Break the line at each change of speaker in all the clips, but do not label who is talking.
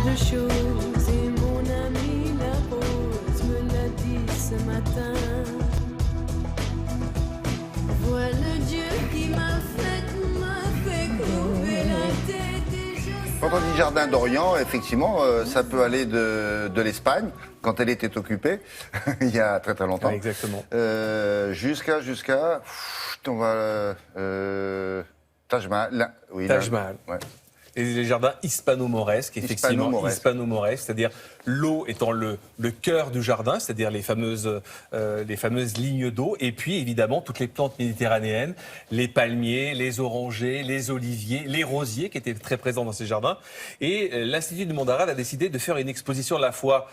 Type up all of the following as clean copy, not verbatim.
de choses et mon ami la rose me l'a dit ce matin. Voilà Dieu qui m'a fait couper la tête et je...
Quand on dit jardin d'Orient, effectivement, ça peut aller de l'Espagne, quand elle était occupée, il y a très très longtemps.
Ouais, exactement.
Jusqu'à, on va... Taj Mahal. Oui,
Taj Mahal.
Ouais.
Et les jardins hispano-mauresques, effectivement.
Hispano-mauresques,
C'est-à-dire l'eau étant le cœur du jardin, c'est-à-dire les fameuses lignes d'eau. Et puis, évidemment, toutes les plantes méditerranéennes, les palmiers, les orangers, les oliviers, les rosiers qui étaient très présents dans ces jardins. Et l'Institut du monde arabe a décidé de faire une exposition à la fois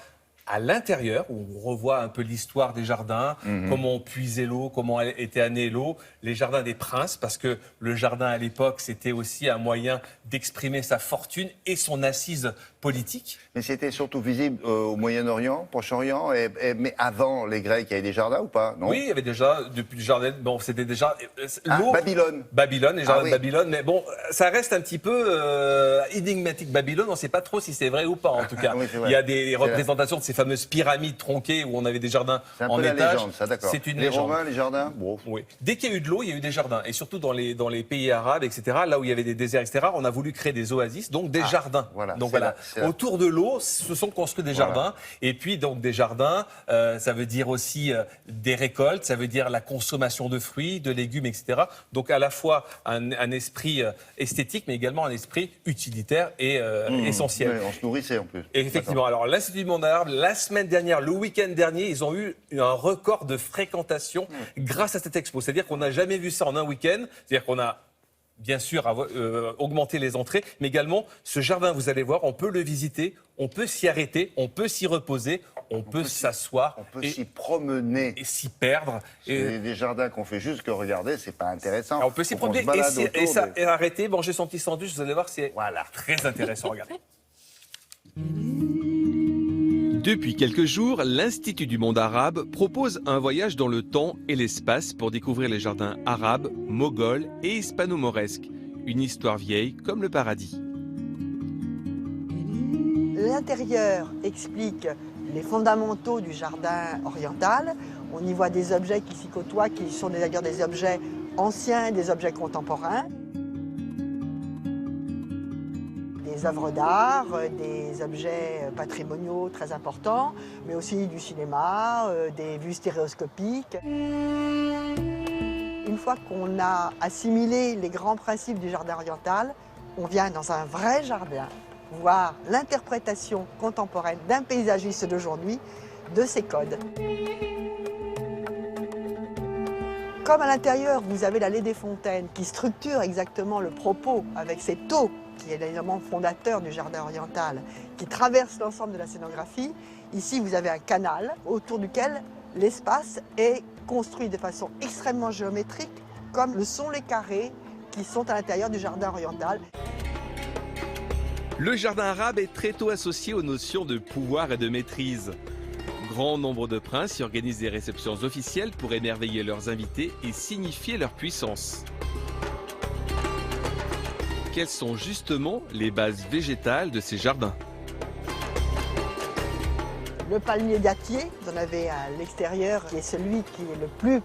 à l'intérieur, où on revoit un peu l'histoire des jardins, comment on puisait l'eau, comment était née l'eau, les jardins des princes, parce que le jardin à l'époque, c'était aussi un moyen d'exprimer sa fortune et son assise politique.
Mais c'était surtout visible au Moyen-Orient, Proche-Orient, mais avant les Grecs, il y avait des jardins ou pas? Non.
Oui, il y avait déjà, depuis le jardin, bon, c'était déjà l'eau.
Babylone.
Babylone, les jardins
oui.
de Babylone, mais bon, ça reste un petit peu énigmatique. Babylone, on ne sait pas trop si c'est vrai ou pas, en tout cas.
Oui,
il y a des représentations de ces fameuses pyramides tronquées où on avait des jardins en
étage. C'est un peu la légende, ça, d'accord.
C'est une
les
légende.
Romains, les jardins, bon.
Oui. Dès qu'il y a eu de l'eau, il y a eu des jardins. Et surtout dans les pays arabes, etc., là où il y avait des déserts, etc., on a voulu créer des oasis, donc des jardins.
Voilà,
donc voilà. Autour de l'eau, se sont construits des jardins. Et puis, donc, des jardins, ça veut dire aussi des récoltes, ça veut dire la consommation de fruits, de légumes, etc. Donc, à la fois un esprit esthétique, mais également un esprit utilitaire et essentiel.
Oui, on se nourrissait en plus.
Et effectivement. Alors, l'Institut du monde arabe, la semaine dernière, le week-end dernier, ils ont eu un record de fréquentation grâce à cette expo. C'est-à-dire qu'on n'a jamais vu ça en un week-end. C'est-à-dire qu'on a bien sûr augmenté les entrées, mais également ce jardin, vous allez voir, on peut le visiter, on peut s'y arrêter, on peut s'y reposer, on peut s'asseoir.
On peut s'y promener.
Et s'y perdre.
Et des jardins qu'on fait juste que regarder, c'est pas intéressant.
Alors on peut s'y promener et arrêter, manger son petit sandwich, vous allez voir, c'est très intéressant. Regardez.
Depuis quelques jours, l'Institut du monde arabe propose un voyage dans le temps et l'espace pour découvrir les jardins arabes, moghols et hispano-mauresques. Une histoire vieille comme le paradis.
L'intérieur explique les fondamentaux du jardin oriental. On y voit des objets qui s'y côtoient, qui sont d'ailleurs des objets anciens et des objets contemporains. Des œuvres d'art, des objets patrimoniaux très importants, mais aussi du cinéma, des vues stéréoscopiques. Une fois qu'on a assimilé les grands principes du jardin oriental, on vient dans un vrai jardin voir l'interprétation contemporaine d'un paysagiste d'aujourd'hui de ces codes. Comme à l'intérieur, vous avez l'allée des fontaines qui structure exactement le propos avec ces taux qui est l'élément fondateur du jardin oriental, qui traverse l'ensemble de la scénographie. Ici, vous avez un canal autour duquel l'espace est construit de façon extrêmement géométrique, comme le sont les carrés qui sont à l'intérieur du jardin oriental.
Le jardin arabe est très tôt associé aux notions de pouvoir et de maîtrise. Grand nombre de princes y organisent des réceptions officielles pour émerveiller leurs invités et signifier leur puissance. Quelles sont justement les bases végétales de ces jardins?
Le palmier dattier, vous en avez à l'extérieur, qui est celui qui est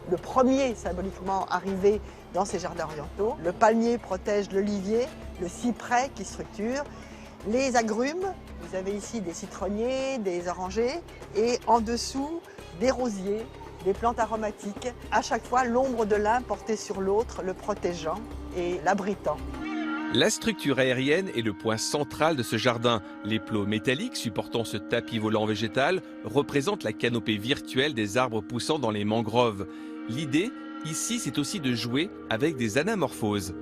le premier symboliquement arrivé dans ces jardins orientaux. Le palmier protège l'olivier, le cyprès qui structure. Les agrumes, vous avez ici des citronniers, des orangers et en dessous des rosiers, des plantes aromatiques. À chaque fois, l'ombre de l'un portée sur l'autre, le protégeant et l'abritant.
La structure aérienne est le point central de ce jardin. Les plots métalliques supportant ce tapis volant végétal représentent la canopée virtuelle des arbres poussant dans les mangroves. L'idée, ici, c'est aussi de jouer avec des anamorphoses.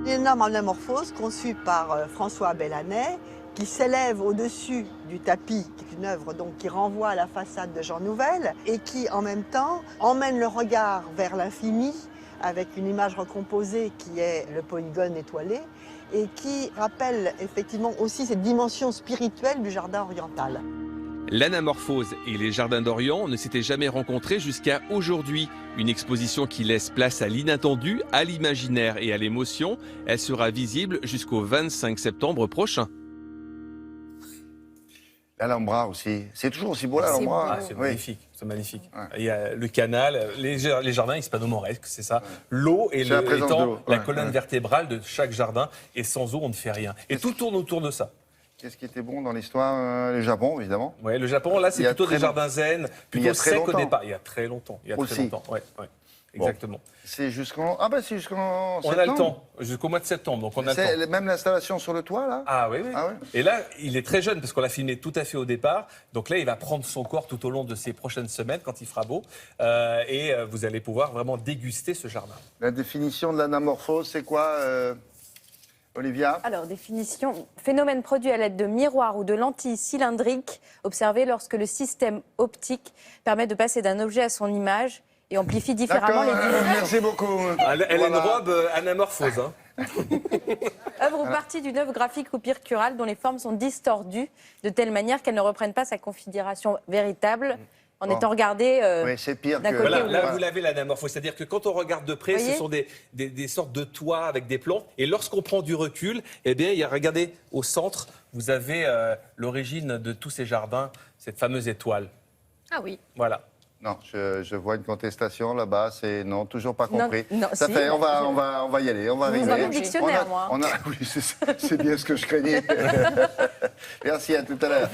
Une énorme anamorphose conçue par François Bellanet qui s'élève au-dessus du tapis, qui est une œuvre donc, qui renvoie à la façade de Jean Nouvel et qui, en même temps, emmène le regard vers l'infini avec une image recomposée qui est le polygone étoilé et qui rappelle effectivement aussi cette dimension spirituelle du jardin oriental.
L'anamorphose et les jardins d'Orient ne s'étaient jamais rencontrés jusqu'à aujourd'hui. Une exposition qui laisse place à l'inattendu, à l'imaginaire et à l'émotion. Elle sera visible jusqu'au 25 septembre prochain.
L'Alhambra aussi. C'est toujours aussi beau
C'est
l'Alhambra.
Ah, c'est
Oui.
magnifique, c'est magnifique.
Ouais.
Il y a le canal, les jardins hispano-mauresques, c'est ça. L'eau
C'est la présence de
étant
l'eau,
la
ouais,
colonne
ouais.
vertébrale de chaque jardin. Et sans eau, on ne fait rien. Et tout tourne autour de ça.
Qu'est-ce qui était bon dans l'histoire Le Japon, évidemment.
Ouais, le Japon, là,
Il
c'est
y a
plutôt
très
des jardins zen,
il y
plutôt
a très
secs au
longtemps.
départ. Il y a très longtemps. Il y a très
Aussi.
longtemps. Ouais, exactement.
C'est jusqu'en... Ah ben c'est jusqu'en
On a le temps, jusqu'au mois de septembre, donc on a le temps.
C'est même l'installation sur le toit, là
Ah oui, oui.
Ah ouais.
Et là, il est très jeune parce qu'on l'a filmé tout à fait au départ. Donc là, il va prendre son corps tout au long de ces prochaines semaines quand il fera beau. Et vous allez pouvoir vraiment déguster ce jardin.
La définition de l'anamorphose, c'est quoi, Olivia?
Alors, définition, phénomène produit à l'aide de miroirs ou de lentilles cylindriques observé lorsque le système optique permet de passer d'un objet à son image et amplifie différemment
D'accord,
les dimensions.
merci beaucoup.
Elle a une
Voilà.
robe anamorphose. Hein.
Œuvre ou partie d'une œuvre graphique ou picturale dont les formes sont distordues de telle manière qu'elles ne reprennent pas sa configuration véritable en
Bon.
étant regardées
Oui, c'est pire
d'un
que...
côté
Voilà,
ou
là, vous l'avez l'anamorphose. C'est-à-dire que quand on regarde de près,
Voyez
ce sont des sortes de toits avec des plantes. Et lorsqu'on prend du recul, eh bien, regardez, au centre, vous avez l'origine de tous ces jardins, cette fameuse étoile.
Ah oui.
Voilà.
Non, je vois une contestation là-bas, c'est non, toujours pas
Non,
compris.
non,
Ça
si,
fait, on va y aller, on va
Vous
arriver.
avez le dictionnaire, moi.
Oui, c'est bien ce que je craignais. Merci, à tout à l'heure.